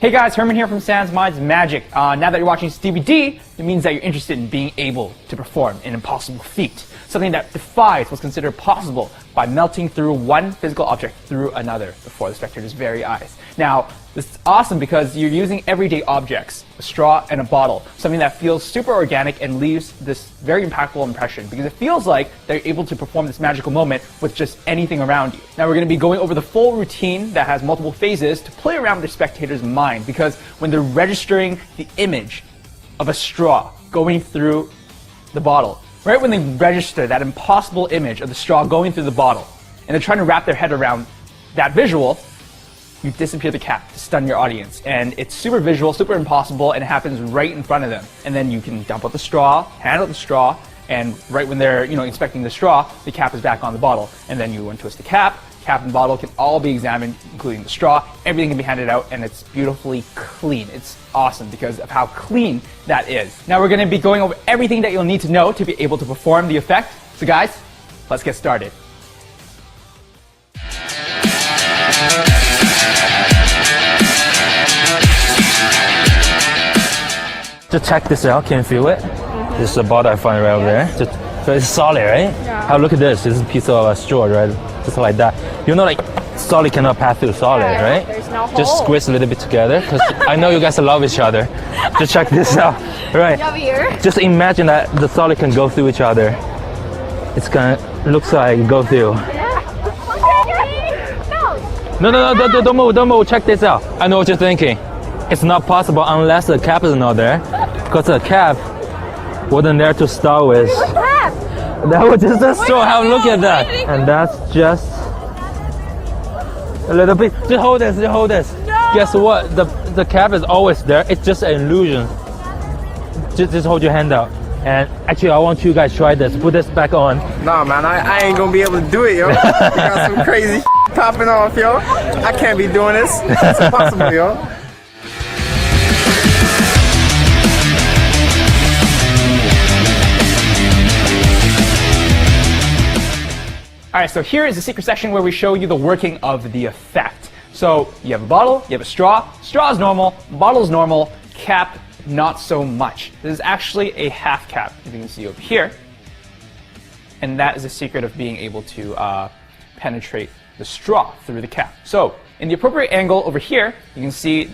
Hey guys, Herman here from Sans Minds Magic. Now that you're watching this DVD, it means that you're interested in being able to perform an impossible feat. Something that defies what's considered possible by melting through one physical object through another before the spectator's very eyes. Now, this is awesome because you're using everyday objects, a straw and a bottle, something that feels super organic and leaves this very impactful impression because it feels like they're able to perform this magical moment with just anything around you. Now we're going to be going over the full routine that has multiple phases to play around with the spectator's mind, because when they're registering the image of a straw going through the bottle, right when they register that impossible image of the straw going through the bottle, and they're trying to wrap their head around that visual, you disappear the cap to stun your audience. And it's super visual, super impossible, and it happens right in front of them. And then you can dump out the straw, hand out the straw, and right when they're inspecting the straw, the cap is back on the bottle. And then you untwist the cap and bottle can all be examined, including the straw. Everything can be handed out, and it's beautifully clean. It's awesome because of how clean that is. Now we're going to be going over everything that you'll need to know to be able to perform the effect. So guys, let's get started. Just check this out. Can you feel it? This is a bottle I found right over there. So it's solid, right? Yeah. How look at this. This is a piece of straw, right? Just like that. Like solid cannot pass through solid, right? There's no hole. Just squeeze a little bit together, because I know you guys love each other. Just check this out, right? Over here. Just imagine that the solid can go through each other. It's gonna looks like go through. No, don't move. Check this out. I know what you're thinking. It's not possible unless the cap is not there, because the cap wasn't there to start with. What cap? That was just a straw. Have a look at that. And that's just a little bit. Just hold this. No. Guess what? The cap is always there. It's just an illusion. Just hold your hand out. And actually, I want you guys try this. Put this back on. Nah, man, I ain't gonna be able to do it, yo. You got some crazy popping off, yo. I can't be doing this. It's impossible, yo. Alright, so here is the secret section where we show you the working of the effect. So you have a bottle, you have a straw. Straw is normal, bottle is normal, cap not so much. This is actually a half cap, as you can see over here. And that is the secret of being able to penetrate the straw through the cap. So in the appropriate angle over here, you can see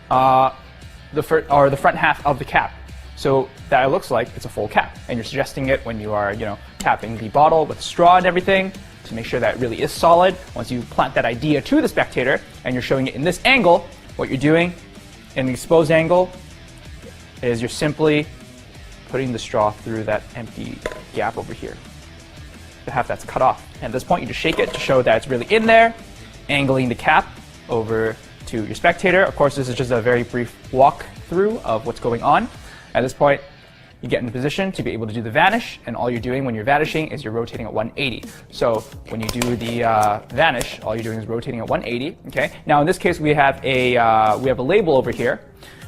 the front half of the cap. So that looks like it's a full cap, and you're suggesting it when you are, capping the bottle with straw and everything to make sure that it really is solid. Once you plant that idea to the spectator and you're showing it in this angle, what you're doing in the exposed angle is you're simply putting the straw through that empty gap over here, the half that's cut off. And at this point, you just shake it to show that it's really in there, angling the cap over to your spectator. Of course, this is just a very brief walkthrough of what's going on. At this point, you get in position to be able to do the vanish, and all you're doing when you're vanishing is you're rotating at 180. So when you do the vanish, all you're doing is rotating at 180. Okay. Now in this case, we have a label over here.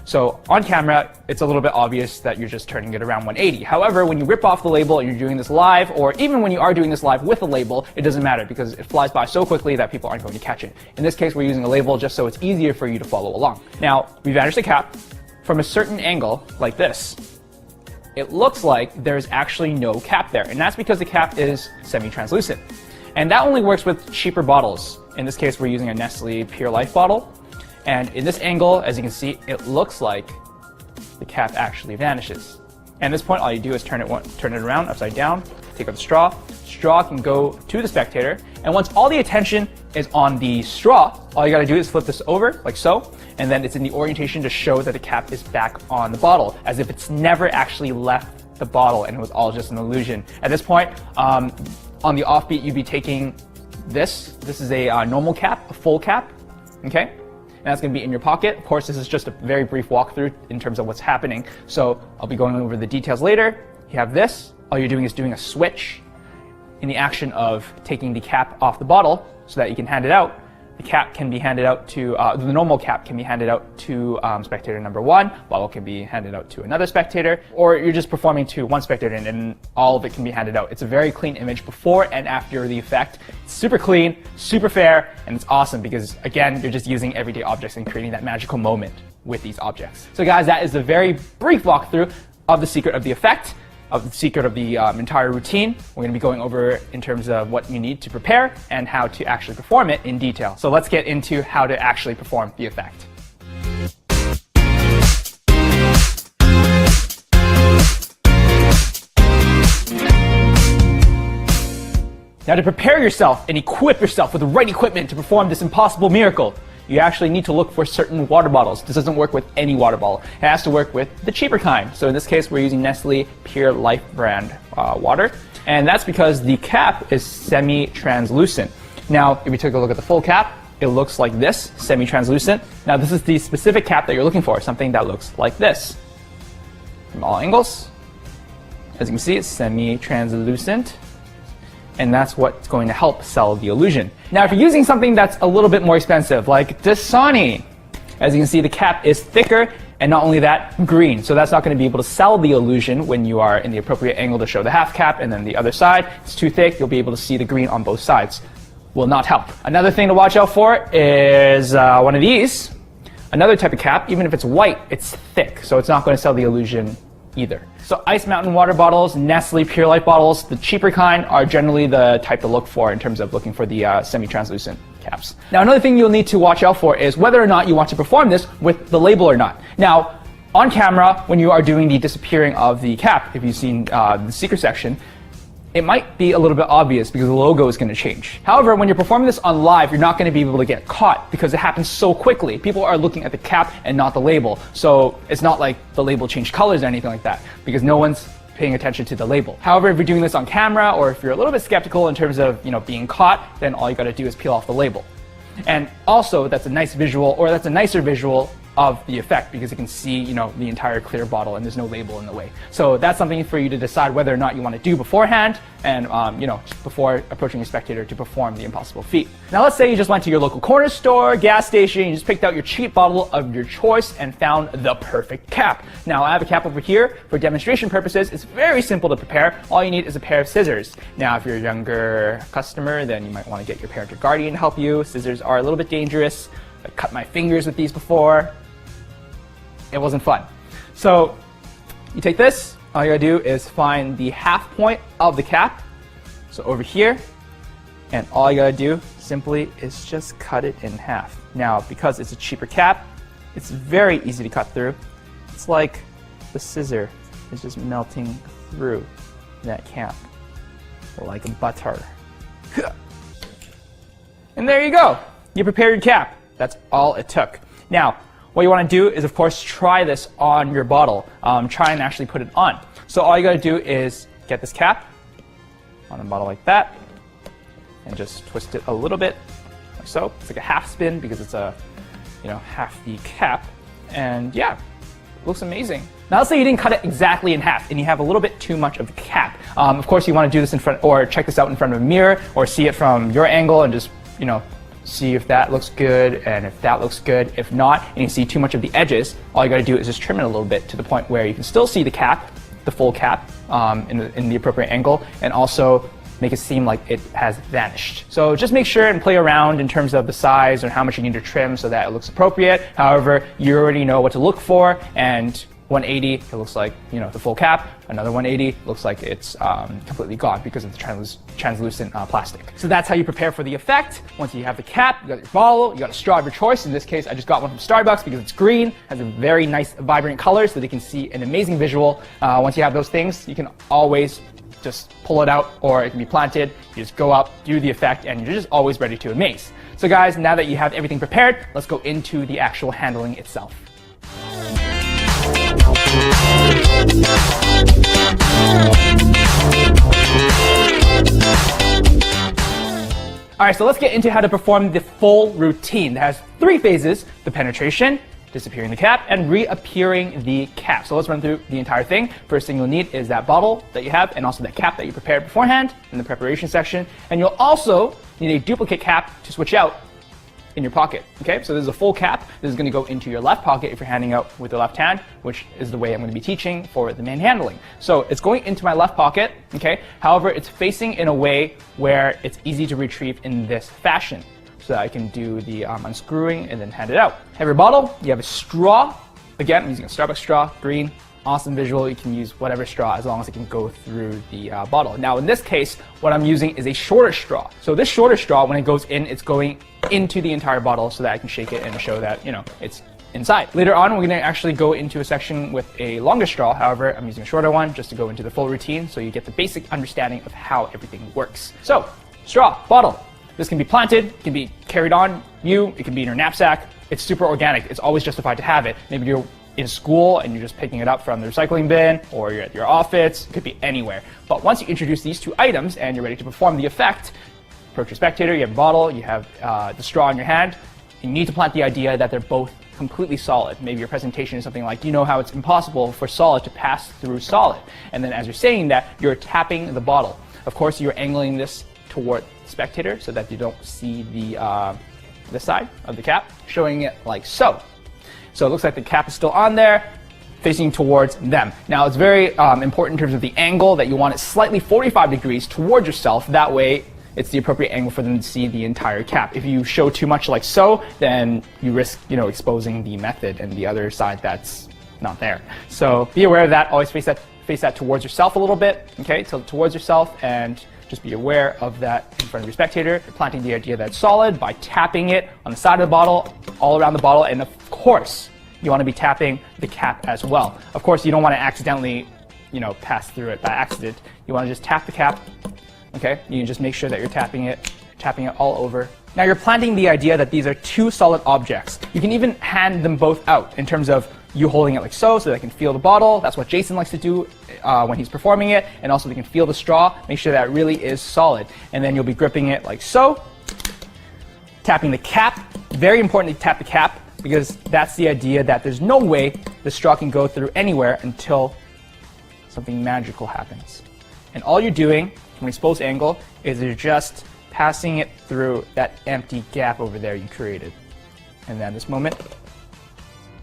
So on camera, it's a little bit obvious that you're just turning it around 180. However, when you rip off the label and you're doing this live, or even when you are doing this live with a label, it doesn't matter because it flies by so quickly that people aren't going to catch it. In this case, we're using a label just so it's easier for you to follow along. Now, we vanish the cap from a certain angle, like this. It looks like there's actually no cap there, and that's because the cap is semi-translucent. And that only works with cheaper bottles. In this case, we're using a Nestle Pure Life bottle. And in this angle, as you can see, it looks like the cap actually vanishes. And at this point, all you do is turn it around, upside down, take out the straw. Straw can go to the spectator. And once all the attention is on the straw, all you gotta do is flip this over, like so, and then it's in the orientation to show that the cap is back on the bottle, as if it's never actually left the bottle and it was all just an illusion. At this point, on the offbeat, you'd be taking this. This is a normal cap, a full cap, okay? And that's going to be in your pocket. Of course, this is just a very brief walkthrough in terms of what's happening. So I'll be going over the details later. You have this. All you're doing is doing a switch in the action of taking the cap off the bottle so that you can hand it out. The cap can be handed out to, the normal cap can be handed out to spectator number one, bottle can be handed out to another spectator, or you're just performing to one spectator and all of it can be handed out. It's a very clean image before and after the effect. It's super clean, super fair, and it's awesome because, again, you're just using everyday objects and creating that magical moment. with these objects. So guys, that is a very brief walkthrough of the secret of the effect, of the secret of the entire routine. We're going to be going over in terms of what you need to prepare and how to actually perform it in detail. So let's get into how to actually perform the effect. Now, to prepare yourself and equip yourself with the right equipment to perform this impossible miracle, you actually need to look for certain water bottles. This doesn't work with any water bottle. It has to work with the cheaper kind. So in this case, we're using Nestle Pure Life brand water. And that's because the cap is semi-translucent. Now, if you take a look at the full cap, it looks like this, semi-translucent. Now, this is the specific cap that you're looking for, something that looks like this. From all angles, as you can see, it's semi-translucent. And that's what's going to help sell the illusion. Now, if you're using something that's a little bit more expensive, like Dasani, as you can see, the cap is thicker, and not only that, green. So that's not going to be able to sell the illusion when you are in the appropriate angle to show the half cap, and then the other side, it's too thick, you'll be able to see the green on both sides. Will not help. Another thing to watch out for is one of these. Another type of cap, even if it's white, it's thick, so it's not going to sell the illusion either. So Ice Mountain water bottles, Nestle Pure Life bottles, the cheaper kind are generally the type to look for in terms of looking for the semi-translucent caps. Now, another thing you'll need to watch out for is whether or not you want to perform this with the label or not. Now, on camera, when you are doing the disappearing of the cap, if you've seen the secret section, it might be a little bit obvious because the logo is going to change. However, when you're performing this on live, you're not going to be able to get caught because it happens so quickly. People are looking at the cap and not the label. So it's not like the label changed colors or anything like that because no one's paying attention to the label. However, if you're doing this on camera or if you're a little bit skeptical in terms of, being caught, then all you got to do is peel off the label. And also, that's a nice visual, or that's a nicer visual of the effect because you can see, the entire clear bottle and there's no label in the way. So that's something for you to decide whether or not you want to do beforehand and, before approaching a spectator to perform the impossible feat. Now, let's say you just went to your local corner store, gas station, you just picked out your cheap bottle of your choice and found the perfect cap. Now, I have a cap over here for demonstration purposes. It's very simple to prepare. All you need is a pair of scissors. Now, if you're a younger customer, then you might want to get your parent or guardian to help you. Scissors are a little bit dangerous. I cut my fingers with these before. It wasn't fun. So you take this, all you gotta do is find the half point of the cap, so over here, and all you gotta do simply is just cut it in half. Now, because it's a cheaper cap, it's very easy to cut through. It's like the scissor is just melting through that cap like butter. And there you go. You prepared your cap. That's all it took. Now, what you want to do is, of course, try this on your bottle. Try and actually put it on. So all you got to do is get this cap on a bottle like that and just twist it a little bit like so. It's like a half spin because it's a, half the cap. And yeah, it looks amazing. Now let's say you didn't cut it exactly in half and you have a little bit too much of the cap. Of course, you want to do this in front, or check this out in front of a mirror, or see it from your angle and just, see if that looks good and if that looks good. If not, and you see too much of the edges, all you got to do is just trim it a little bit to the point where you can still see the cap, the full cap, in the appropriate angle, and also make it seem like it has vanished. So just make sure and play around in terms of the size and how much you need to trim so that it looks appropriate. However, you already know what to look for, and 180, it looks like, the full cap. Another 180 looks like it's completely gone because of the translucent plastic. So that's how you prepare for the effect. Once you have the cap, you got your bottle, you got a straw of your choice. In this case, I just got one from Starbucks because it's green, has a very nice, vibrant color so they can see an amazing visual. Once you have those things, you can always just pull it out, or it can be planted. You just go up, do the effect, and you're just always ready to amaze. So guys, now that you have everything prepared, let's go into the actual handling itself. Alright, so let's get into how to perform the full routine. That has 3 phases: the penetration, disappearing the cap, and reappearing the cap. So let's run through the entire thing. First thing you'll need is that bottle that you have and also that cap that you prepared beforehand in the preparation section. And you'll also need a duplicate cap to switch out in your pocket. Okay, so this is a full cap. This is going to go into your left pocket if you're handing out with the left hand, which is the way I'm going to be teaching for the manhandling. So it's going into my left pocket. Okay, however, it's facing in a way where it's easy to retrieve in this fashion, so that I can do the unscrewing and then hand it out. Have your bottle, you have a straw, Again, I'm using a Starbucks straw, green, awesome visual. You can use whatever straw as long as it can go through the bottle. Now in this case, what I'm using is a shorter straw. So this shorter straw, when it goes in, it's going into the entire bottle so that I can shake it and show that, it's inside. Later on, we're going to actually go into a section with a longer straw. However, I'm using a shorter one just to go into the full routine so you get the basic understanding of how everything works. So, straw, bottle. This can be planted, it can be carried on you, it can be in your knapsack. It's super organic. It's always justified to have it. Maybe you're in school and you're just picking it up from the recycling bin, or you're at your office. It could be anywhere. But once you introduce these two items and you're ready to perform the effect, approach your spectator, you have a bottle, you have the straw in your hand, you need to plant the idea that they're both completely solid. Maybe your presentation is something like, do you know how it's impossible for solid to pass through solid? And then as you're saying that, you're tapping the bottle. Of course, you're angling this toward the spectator so that you don't see the side of the cap, showing it like so. So it looks like the cap is still on there, facing towards them. Now it's very important in terms of the angle that you want it slightly 45 degrees towards yourself. That way it's the appropriate angle for them to see the entire cap. If you show too much like so, then you risk, exposing the method and the other side that's not there. So be aware of that. Always face that towards yourself a little bit. Okay, tilt towards yourself and just be aware of that in front of your spectator. You're planting the idea that it's solid by tapping it on the side of the bottle, all around the bottle, and of course, you want to be tapping the cap as well. Of course, you don't want to accidentally, pass through it by accident. You want to just tap the cap. Okay, you can just make sure that you're tapping it all over. Now you're planting the idea that these are two solid objects. You can even hand them both out in terms of you holding it like so they can feel the bottle. That's what Jason likes to do when he's performing it, and also they can feel the straw. Make sure that it really is solid. And then you'll be gripping it like so, tapping the cap. Very important to tap the cap because that's the idea that there's no way the straw can go through anywhere until something magical happens. And all you're doing from exposed angle is you're just passing it through that empty gap over there you created. And then this moment,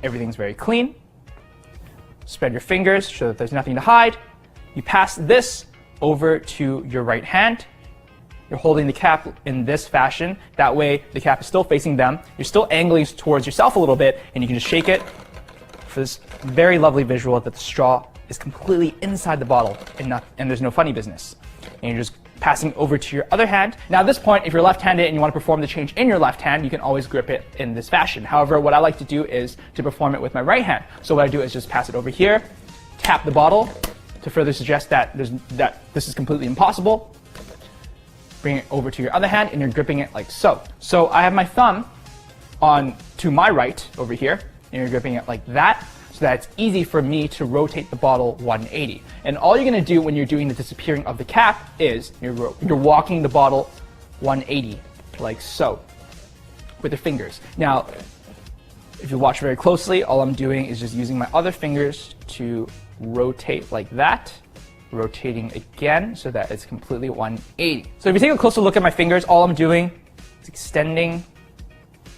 everything's very clean. Spread your fingers so that there's nothing to hide. You pass this over to your right hand. You're holding the cap in this fashion. That way the cap is still facing them. You're still angling towards yourself a little bit, and you can just shake it for this very lovely visual that the straw is completely inside the bottle and there's no funny business. And you're just passing over to your other hand. Now at this point, if you're left-handed and you want to perform the change in your left hand, you can always grip it in this fashion. However, what I like to do is to perform it with my right hand. So what I do is just pass it over here, tap the bottle to further suggest that this is completely impossible. Bring it over to your other hand and you're gripping it like so. So I have my thumb on to my right over here, and you're gripping it like that, so that it's easy for me to rotate the bottle 180. And all you're going to do when you're doing the disappearing of the cap is you're walking the bottle 180, like so, with your fingers. Now, if you watch very closely, all I'm doing is just using my other fingers to rotate like that, rotating again so that it's completely 180. So if you take a closer look at my fingers, all I'm doing is extending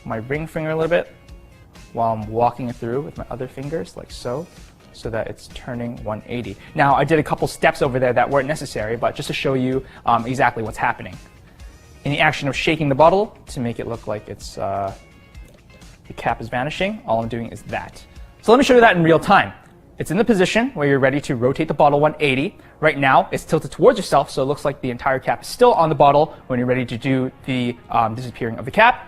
my ring finger a little bit while I'm walking it through with my other fingers like so that it's turning 180. Now I did a couple steps over there that weren't necessary, but just to show you exactly what's happening. In the action of shaking the bottle to make it look like it's the cap is vanishing, all I'm doing is that. So let me show you that in real time. It's in the position where you're ready to rotate the bottle 180. Right now, it's tilted towards yourself, so it looks like the entire cap is still on the bottle when you're ready to do the disappearing of the cap.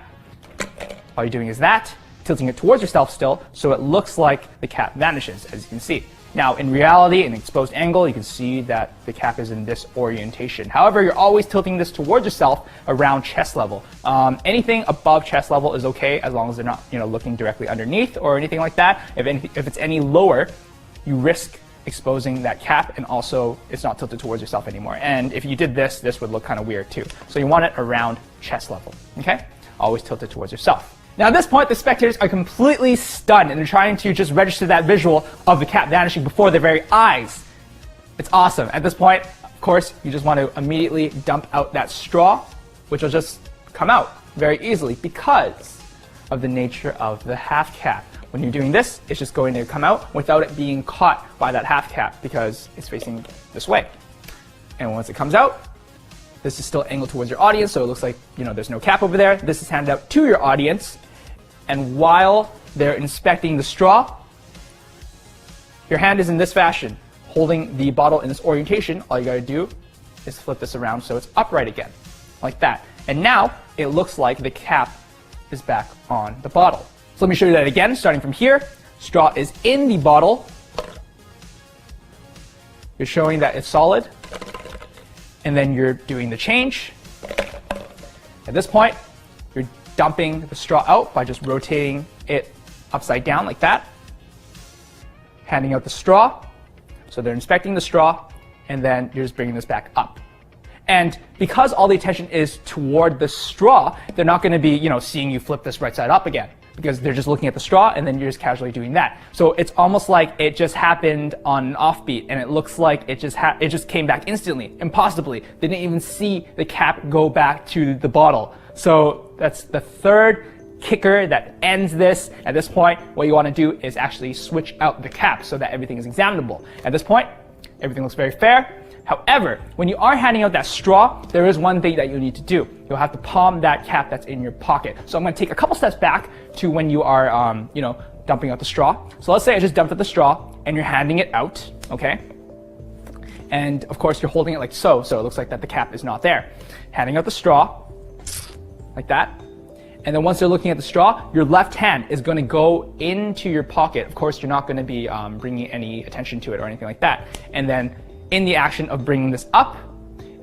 All you're doing is that, tilting it towards yourself still, so it looks like the cap vanishes, as you can see. Now, in reality, in exposed angle, you can see that the cap is in this orientation. However, you're always tilting this towards yourself around chest level. Anything above chest level is okay, as long as they're not, looking directly underneath or anything like that. If it's any lower, you risk exposing that cap, and also it's not tilted towards yourself anymore. And if you did this, this would look kind of weird too. So you want it around chest level, okay? Always tilt it towards yourself. Now at this point, the spectators are completely stunned, and they're trying to just register that visual of the cap vanishing before their very eyes. It's awesome. At this point, of course, you just want to immediately dump out that straw, which will just come out very easily because of the nature of the half cap. When you're doing this, it's just going to come out without it being caught by that half cap because it's facing this way. And once it comes out, this is still angled towards your audience, so it looks like, there's no cap over there. This is handed out to your audience, and while they're inspecting the straw, your hand is in this fashion, holding the bottle in this orientation, all you gotta do is flip this around so it's upright again, like that. And now it looks like the cap is back on the bottle. So let me show you that again, starting from here. Straw is in the bottle. You're showing that it's solid. And then you're doing the change. At this point, you're dumping the straw out by just rotating it upside down like that. Handing out the straw. So they're inspecting the straw, and then you're just bringing this back up. And because all the attention is toward the straw, they're not going to be, seeing you flip this right side up again, because they're just looking at the straw, and then you're just casually doing that. So it's almost like it just happened on an offbeat, and it looks like it just came back instantly, impossibly. They didn't even see the cap go back to the bottle. So that's the third kicker that ends this. At this point, what you want to do is actually switch out the cap so that everything is examinable. At this point, everything looks very fair. However, when you are handing out that straw, there is one thing that you need to do. You'll have to palm that cap that's in your pocket. So I'm going to take a couple steps back to when you are, dumping out the straw. So let's say I just dumped out the straw and you're handing it out, okay? And of course you're holding it like so it looks like that the cap is not there. Handing out the straw, like that. And then once they're looking at the straw, your left hand is going to go into your pocket. Of course, you're not going to be bringing any attention to it or anything like that. And then in the action of bringing this up,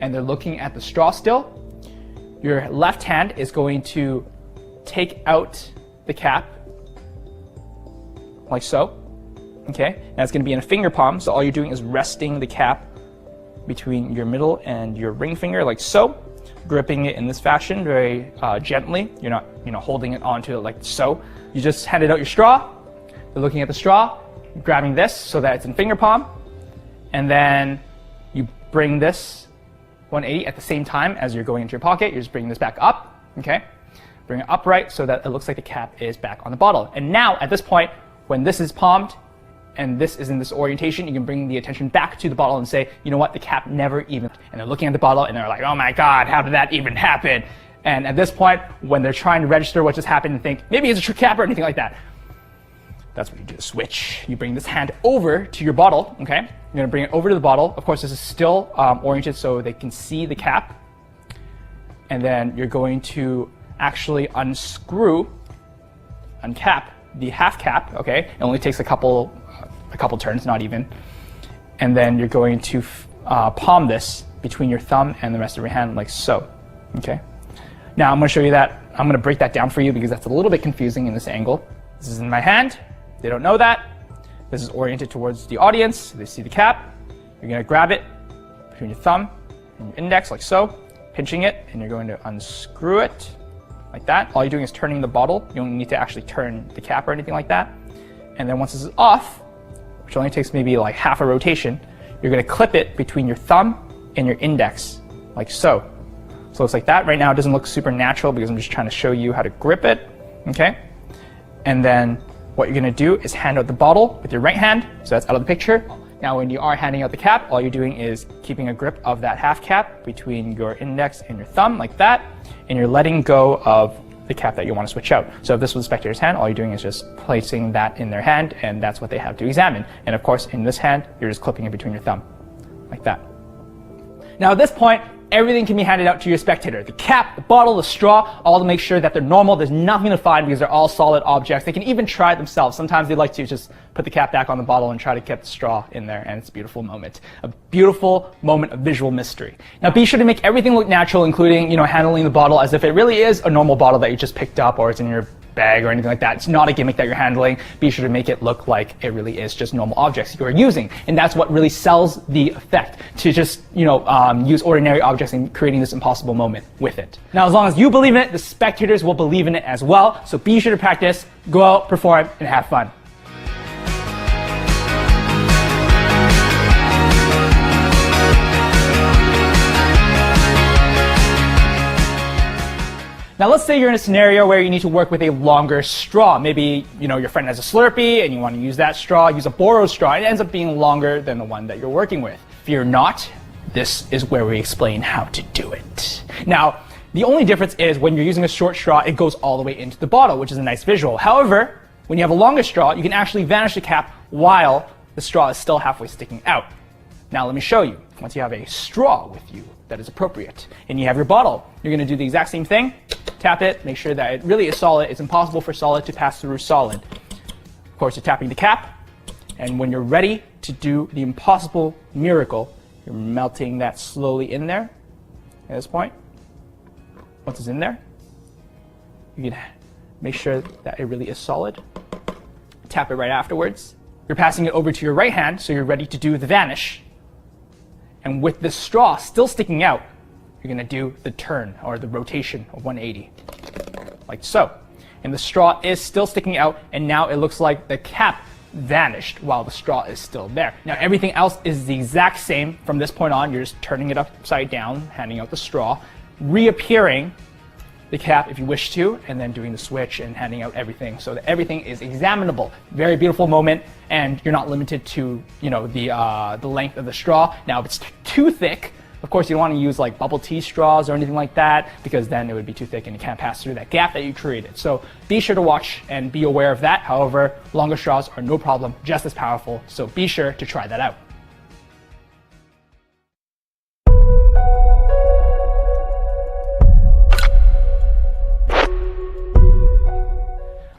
and they're looking at the straw still, your left hand is going to take out the cap, like so, okay? And it's going to be in a finger palm, so all you're doing is resting the cap between your middle and your ring finger, like so, gripping it in this fashion, very gently. You're not, holding it onto it like so. You just handed out your straw, they're looking at the straw, grabbing this so that it's in finger palm, and then you bring this 180 at the same time as you're going into your pocket. You're just bringing this back up, okay? Bring it upright so that it looks like the cap is back on the bottle. And now, at this point, when this is palmed and this is in this orientation, you can bring the attention back to the bottle and say, you know what, the cap never even, and they're looking at the bottle and they're like, oh my God, how did that even happen? And at this point, when they're trying to register what just happened and think, maybe it's a trick cap or anything like that, that's when you do the switch. You bring this hand over to your bottle, okay? You're gonna bring it over to the bottle. Of course, this is still oriented so they can see the cap. And then you're going to actually uncap the half cap, okay? It only takes a couple turns, not even. And then you're going to palm this between your thumb and the rest of your hand like so, okay? Now I'm gonna show you that. I'm gonna break that down for you because that's a little bit confusing in this angle. This is in my hand. They don't know that. This is oriented towards the audience. They see the cap. You're going to grab it between your thumb and your index like so, pinching it, and you're going to unscrew it like that. All you're doing is turning the bottle. You don't need to actually turn the cap or anything like that. And then once this is off, which only takes maybe like half a rotation, you're going to clip it between your thumb and your index like so. So it's like that. Right now it doesn't look super natural because I'm just trying to show you how to grip it, okay? And then what you're going to do is hand out the bottle with your right hand, so that's out of the picture. Now when you are handing out the cap, all you're doing is keeping a grip of that half cap between your index and your thumb like that, and you're letting go of the cap that you want to switch out. So if this was the spectator's hand, all you're doing is just placing that in their hand, and that's what they have to examine. And of course, in this hand, you're just clipping it between your thumb, like that. Now at this point, everything can be handed out to your spectator. The cap, the bottle, the straw, all to make sure that they're normal. There's nothing to find because they're all solid objects. They can even try it themselves. Sometimes they like to just put the cap back on the bottle and try to get the straw in there, and it's a beautiful moment. A beautiful moment of visual mystery. Now be sure to make everything look natural, including, handling the bottle as if it really is a normal bottle that you just picked up or it's in your bag or anything like that. It's not a gimmick that you're handling. Be sure to make it look like it really is just normal objects you are using. And that's what really sells the effect, to just, use ordinary objects and creating this impossible moment with it. Now, as long as you believe in it, the spectators will believe in it as well. So be sure to practice, go out, perform, and have fun. Now let's say you're in a scenario where you need to work with a longer straw. Maybe, your friend has a Slurpee and you want to use that straw, use a borrowed straw, and it ends up being longer than the one that you're working with. Fear not, this is where we explain how to do it. Now, the only difference is when you're using a short straw, it goes all the way into the bottle, which is a nice visual. However, when you have a longer straw, you can actually vanish the cap while the straw is still halfway sticking out. Now let me show you. Once you have a straw with you that is appropriate, and you have your bottle, you're going to do the exact same thing. Tap it, make sure that it really is solid. It's impossible for solid to pass through solid. Of course, you're tapping the cap, and when you're ready to do the impossible miracle, you're melting that slowly in there at this point. Once it's in there, you can make sure that it really is solid. Tap it right afterwards. You're passing it over to your right hand, so you're ready to do the vanish. And with the straw still sticking out, you're going to do the turn, or the rotation of 180, like so. And the straw is still sticking out, and now it looks like the cap vanished while the straw is still there. Now everything else is the exact same from this point on. You're just turning it upside down, handing out the straw, reappearing the cap if you wish to, and then doing the switch and handing out everything so that everything is examinable. Very beautiful moment, and you're not limited to, you know, the length of the straw. Now if it's too thick, of course you don't want to use like bubble tea straws or anything like that, because then it would be too thick and it can't pass through that gap that you created. So be sure to watch and be aware of that. However, longer straws are no problem, just as powerful, so be sure to try that out.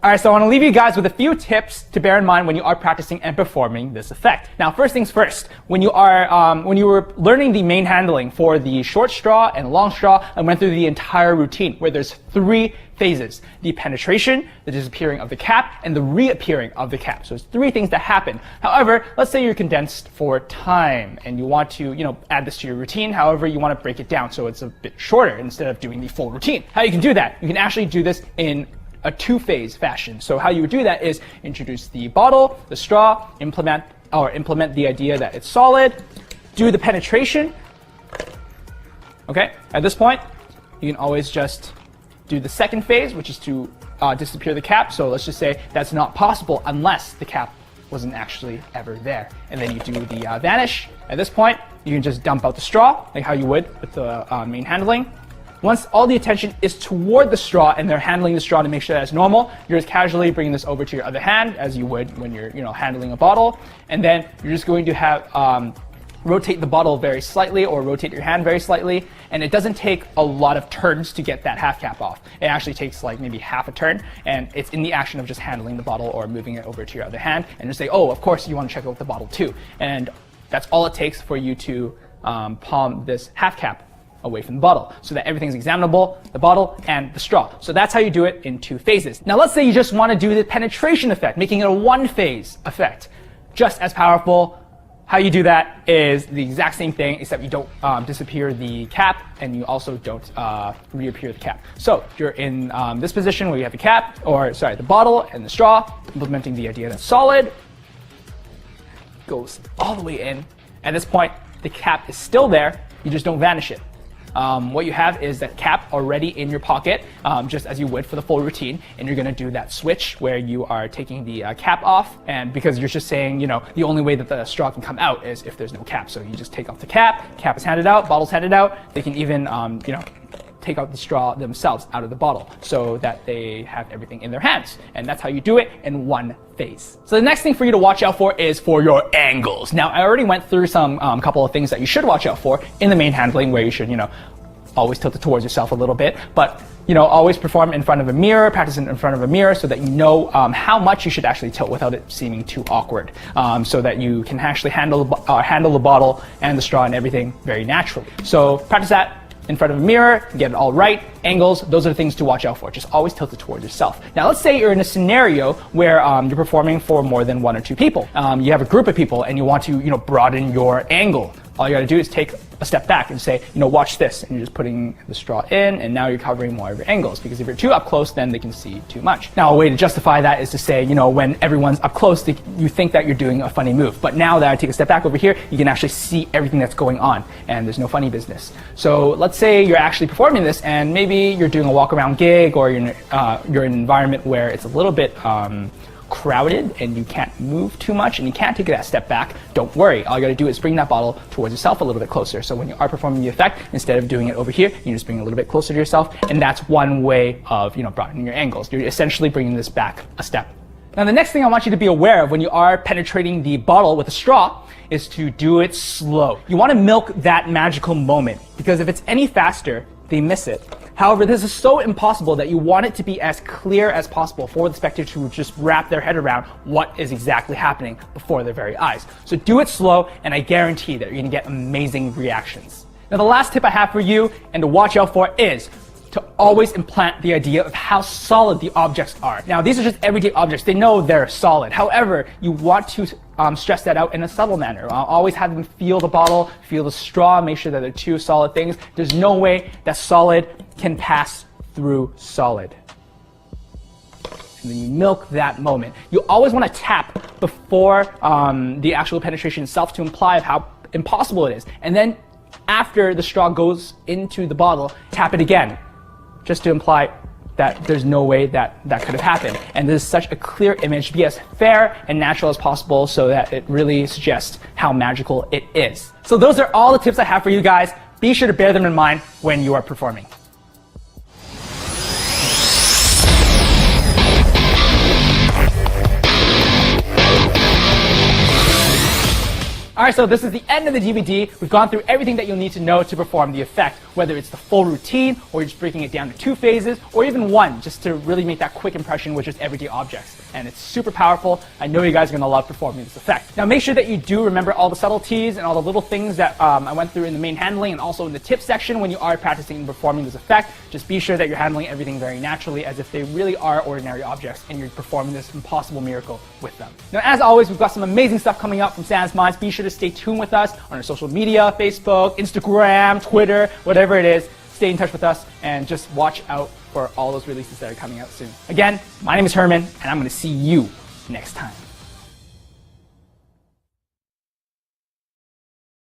Alright, so I want to leave you guys with a few tips to bear in mind when you are practicing and performing this effect. Now, first things first, when you were learning the main handling for the short straw and long straw, I went through the entire routine where there's 3 phases: the penetration, the disappearing of the cap, and the reappearing of the cap. So there's 3 things that happen. However, let's say you're condensed for time and you want to, add this to your routine. However, you want to break it down so it's a bit shorter instead of doing the full routine. How you can do that? You can actually do this in a 2-phase fashion. So how you would do that is introduce the bottle, the straw, implement the idea that it's solid, do the penetration. Okay, at this point, you can always just do the second phase, which is to disappear the cap. So let's just say that's not possible unless the cap wasn't actually ever there. And then you do the vanish. At this point, you can just dump out the straw, like how you would with the main handling. Once all the attention is toward the straw and they're handling the straw to make sure that it's normal, you're just casually bringing this over to your other hand as you would when you're handling a bottle. And then you're just going to have rotate the bottle very slightly or rotate your hand very slightly. And it doesn't take a lot of turns to get that half cap off. It actually takes like maybe half a turn, and it's in the action of just handling the bottle or moving it over to your other hand and just say, oh, of course you want to check out the bottle too. And that's all it takes for you to palm this half cap away from the bottle so that everything's examinable, the bottle and the straw. So that's how you do it in 2 phases. Now let's say you just want to do the penetration effect, making it a 1-phase effect. Just as powerful. How you do that is the exact same thing, except you don't disappear the cap and you also don't reappear the cap. So you're in this position where you have the cap, the bottle and the straw, implementing the idea that solid goes all the way in. At this point, the cap is still there, you just don't vanish it. What you have is that cap already in your pocket, just as you would for the full routine, and you're going to do that switch where you are taking the cap off, and because you're just saying, the only way that the straw can come out is if there's no cap. So you just take off the cap is handed out, bottle's handed out. They can even, take out the straw themselves out of the bottle so that they have everything in their hands. And that's how you do it in 1 phase. So the next thing for you to watch out for is for your angles. Now, I already went through some couple of things that you should watch out for in the main handling, where you should, always tilt it towards yourself a little bit, but always perform in front of a mirror, practice in front of a mirror so that you know how much you should actually tilt without it seeming too awkward, so that you can actually handle the bottle and the straw and everything very naturally. So practice that in front of a mirror, get it all right. Angles, those are the things to watch out for. Just always tilt it towards yourself. Now let's say you're in a scenario where you're performing for more than 1 or 2 people. You have a group of people and you want to broaden your angle. All you got to do is take a step back and say, watch this, and you're just putting the straw in, and now you're covering more of your angles, because if you're too up close, then they can see too much. Now, a way to justify that is to say, when everyone's up close, you think that you're doing a funny move. But now that I take a step back over here, you can actually see everything that's going on, and there's no funny business. So let's say you're actually performing this, and maybe you're doing a walk-around gig, or you're in an environment where it's a little bit crowded and you can't move too much and you can't take that step back. Don't worry. All you got to do is bring that bottle towards yourself a little bit closer. So when you are performing the effect, instead of doing it over here, you just bring it a little bit closer to yourself, and that's one way of broadening your angles. You're essentially bringing this back a step Now, the next thing I want you to be aware of when you are penetrating the bottle with a straw is to do it slow. You want to milk that magical moment, because if it's any faster, they miss it. However, this is so impossible that you want it to be as clear as possible for the spectator to just wrap their head around what is exactly happening before their very eyes. So do it slow, and I guarantee that you're going to get amazing reactions. Now, the last tip I have for you and to watch out for is to always implant the idea of how solid the objects are. Now, these are just everyday objects. They know they're solid. However, you want to stress that out in a subtle manner. Always have them feel the bottle, feel the straw, make sure that they're two solid things. There's no way that solid can pass through solid. And then you milk that moment. You always want to tap before the actual penetration itself to imply how impossible it is. And then after the straw goes into the bottle, tap it again, just to imply that there's no way that that could have happened. And this is such a clear image, be as fair and natural as possible so that it really suggests how magical it is. So those are all the tips I have for you guys. Be sure to bear them in mind when you are performing. Alright, so this is the end of the DVD. We've gone through everything that you'll need to know to perform the effect, whether it's the full routine, or you're just breaking it down to 2 phases, or even 1, just to really make that quick impression with just everyday objects. And it's super powerful. I know you guys are going to love performing this effect. Now make sure that you do remember all the subtleties and all the little things that I went through in the main handling and also in the tip section when you are practicing and performing this effect. Just be sure that you're handling everything very naturally as if they really are ordinary objects and you're performing this impossible miracle with them. Now as always, we've got some amazing stuff coming up from Sans Minds. Be sure to stay tuned with us on our social media, Facebook, Instagram, Twitter, whatever it is. Stay in touch with us and just watch out for all those releases that are coming out soon. Again, my name is Herman, and I'm going to see you next time.